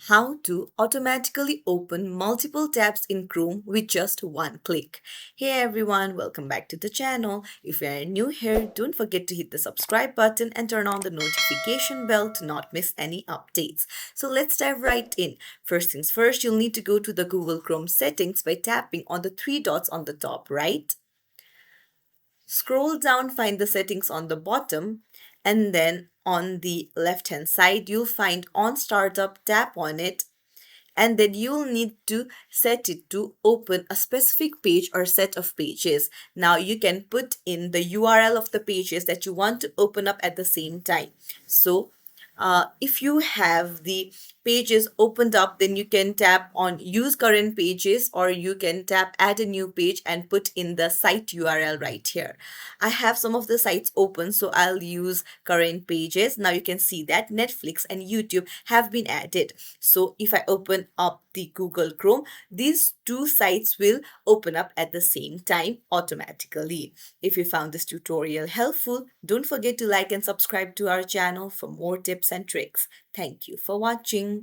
How to automatically open multiple tabs in Chrome with just one click. Hey everyone, welcome back to the channel. If you are new here, don't forget to hit the subscribe button and turn on the notification bell to not miss any updates. So let's dive right in. First things first, you'll need to go to the Google Chrome settings by tapping on the three dots on the top right. Scroll down, find the settings on the bottom, and then on the left hand side, you'll find on startup, tap on it, and then you'll need to set it to open a specific page or set of pages. Now you can put in the URL of the pages that you want to open up at the same time. So if you have the pages opened up, then you can tap on use current pages, or you can tap add a new page and put in the site URL right here. I have some of the sites open, so I'll use current pages. Now you can see that Netflix and YouTube have been added. So if I open up the Google Chrome, these two sites will open up at the same time automatically. If you found this tutorial helpful, don't forget to like and subscribe to our channel for more tips and tricks. Thank you for watching.